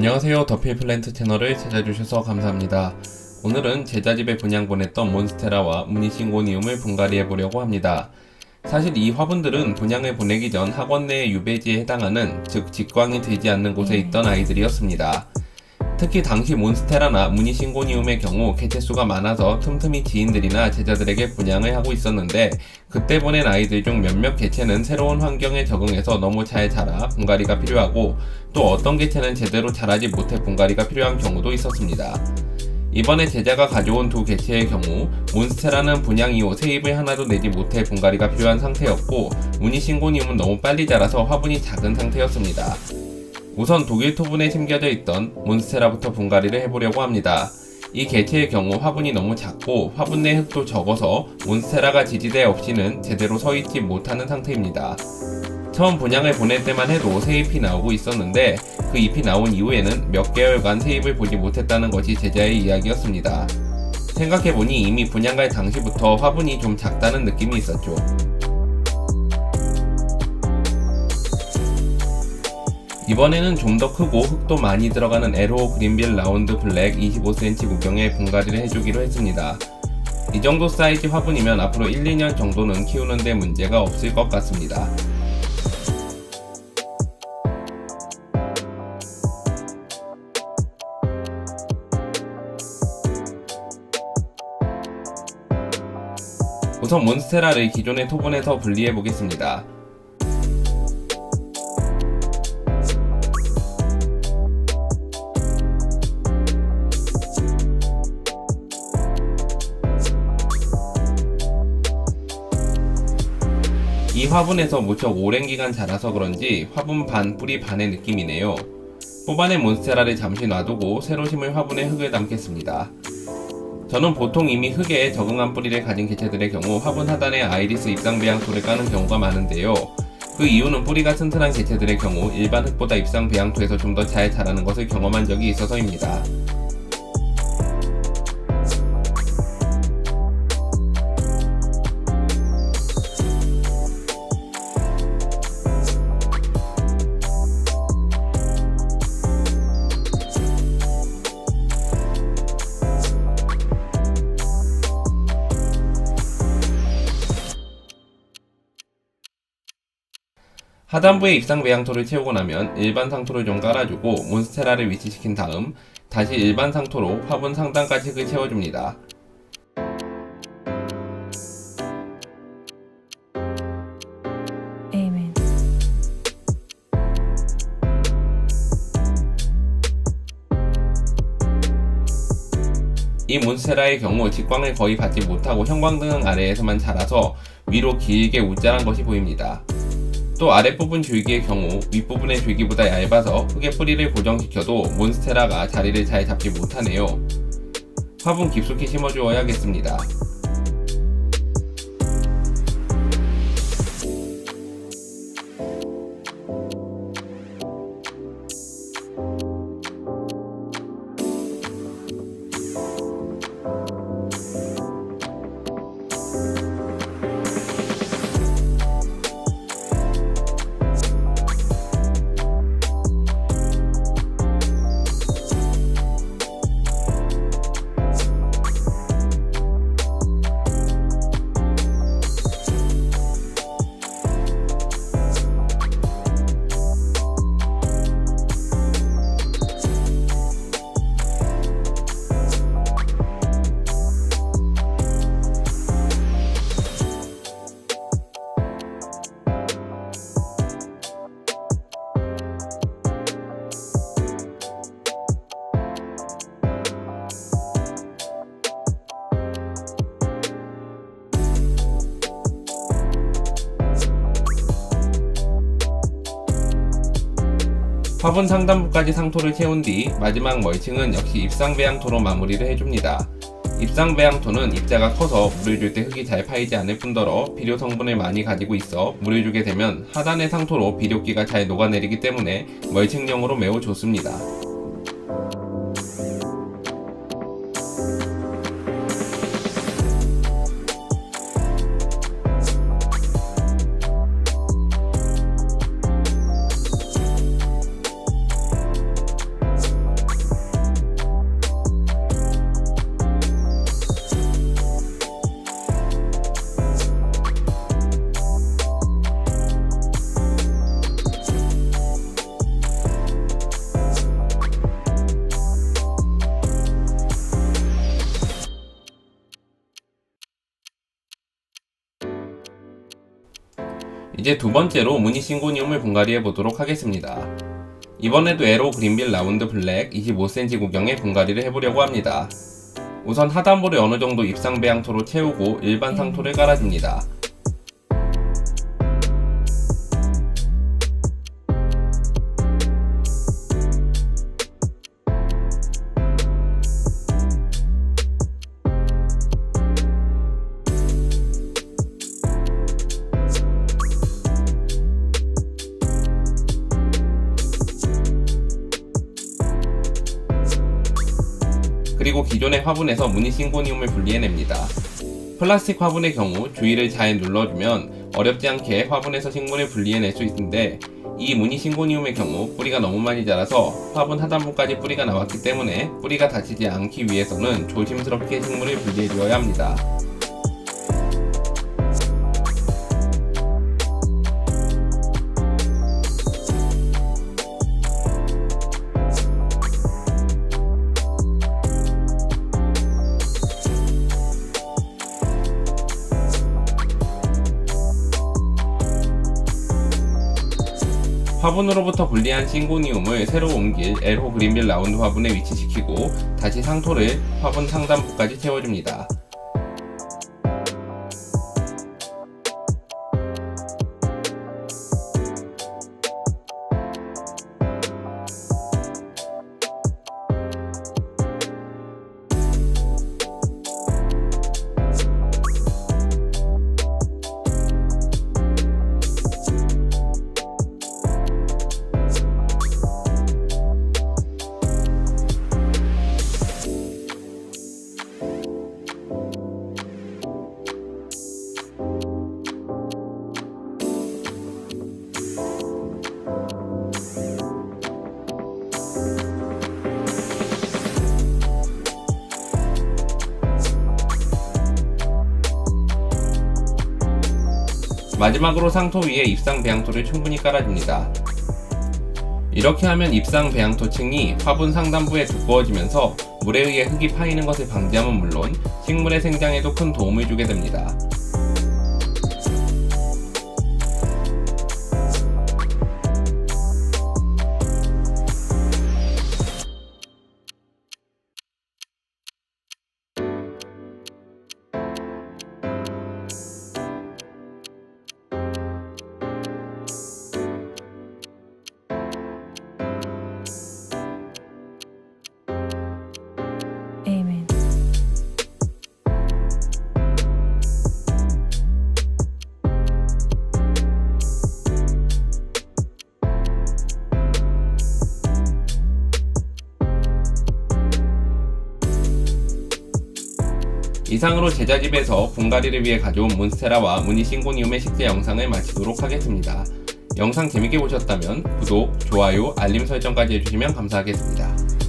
안녕하세요. 더필플랜트 채널을 찾아주셔서 감사합니다. 오늘은 제자집에 분양 보냈던 몬스테라와 무늬싱고니움을 분갈이해보려고 합니다. 사실 이 화분들은 분양을 보내기 전 학원 내의 유배지에 해당하는, 즉 직광이 되지 않는 곳에 있던 아이들이었습니다. 특히 당시 몬스테라나 무늬싱고니움의 경우 개체수가 많아서 틈틈이 지인들이나 제자들에게 분양을 하고 있었는데, 그때 보낸 아이들 중 몇몇 개체는 새로운 환경에 적응해서 너무 잘 자라 분갈이가 필요하고, 또 어떤 개체는 제대로 자라지 못해 분갈이가 필요한 경우도 있었습니다. 이번에 제자가 가져온 두 개체의 경우 몬스테라는 분양 이후 새잎을 하나도 내지 못해 분갈이가 필요한 상태였고, 무늬싱고니움은 너무 빨리 자라서 화분이 작은 상태였습니다. 우선 독일 토분에 심겨져 있던 몬스테라부터 분갈이를 해보려고 합니다. 이 개체의 경우 화분이 너무 작고 화분 내 흙도 적어서 몬스테라가 지지대 없이는 제대로 서있지 못하는 상태입니다. 처음 분양을 보낼 때만 해도 새 잎이 나오고 있었는데, 그 잎이 나온 이후에는 몇 개월간 새 잎을 보지 못했다는 것이 제자의 이야기였습니다. 생각해보니 이미 분양갈 당시부터 화분이 좀 작다는 느낌이 있었죠. 이번에는 좀 더 크고 흙도 많이 들어가는 에로 그린빌 라운드 블랙 25cm 구경에 분갈이를 해주기로 했습니다. 이 정도 사이즈 화분이면 앞으로 1-2년 정도는 키우는데 문제가 없을 것 같습니다. 우선 몬스테라를 기존의 토분에서 분리해 보겠습니다. 이 화분에서 무척 오랜 기간 자라서 그런지 화분 반 뿌리 반의 느낌이네요. 뽑아낸 몬스테라를 잠시 놔두고 새로 심을 화분에 흙을 담겠습니다. 저는 보통 이미 흙에 적응한 뿌리를 가진 개체들의 경우 화분 하단에 아이리스 입상배양토를 까는 경우가 많은데요. 그 이유는 뿌리가 튼튼한 개체들의 경우 일반 흙보다 입상배양토에서 좀 더 잘 자라는 것을 경험한 적이 있어서입니다. 하단부에 입상배양토를 채우고 나면 일반 상토를 좀 깔아주고 몬스테라를 위치시킨 다음 다시 일반 상토로 화분 상단까지 흙을 채워줍니다. Amen. 이 몬스테라의 경우 직광을 거의 받지 못하고 형광등 아래에서만 자라서 위로 길게 웃자란 것이 보입니다. 또 아랫부분 줄기의 경우 윗부분의 줄기보다 얇아서 흙에 뿌리를 고정시켜도 몬스테라가 자리를 잘 잡지 못하네요. 화분 깊숙이 심어주어야겠습니다. 화분 상단부까지 상토를 채운 뒤 마지막 멀칭은 역시 입상배양토로 마무리를 해줍니다. 입상배양토는 입자가 커서 물을 줄 때 흙이 잘 파이지 않을 뿐더러 비료 성분을 많이 가지고 있어 물을 주게 되면 하단의 상토로 비료기가 잘 녹아내리기 때문에 멀칭용으로 매우 좋습니다. 이제 두 번째로 무늬싱고니움을 분갈이해 보도록 하겠습니다. 이번에도 에로 그린빌 라운드 블랙 25cm 구경의 분갈이를 해보려고 합니다. 우선 하단부를 어느정도 입상 배양토로 채우고 일반 상토를 깔아줍니다. 그리고 기존의 화분에서 무늬싱고니움을 분리해냅니다. 플라스틱 화분의 경우 주위를 잘 눌러주면 어렵지 않게 화분에서 식물을 분리해낼 수 있는데, 이 무늬싱고니움의 경우 뿌리가 너무 많이 자라서 화분 하단부까지 뿌리가 나왔기 때문에 뿌리가 다치지 않기 위해서는 조심스럽게 식물을 분리해주어야 합니다. 화분으로부터 분리한 싱고니움을 새로 옮길 에로 그린빌 라운드 화분에 위치시키고 다시 상토를 화분 상단부까지 채워줍니다. 마지막으로 상토 위에 입상 배양토를 충분히 깔아줍니다. 이렇게 하면 입상 배양토 층이 화분 상단부에 두꺼워지면서 물에 의해 흙이 파이는 것을 방지함은 물론 식물의 생장에도 큰 도움을 주게 됩니다. Amen. 이상으로 제자집에서 분갈이를 위해 가져온 몬스테라와 무늬싱고니움의 식재 영상을 마치도록 하겠습니다. 영상 재밌게 보셨다면 구독, 좋아요, 알림 설정까지 해주시면 감사하겠습니다.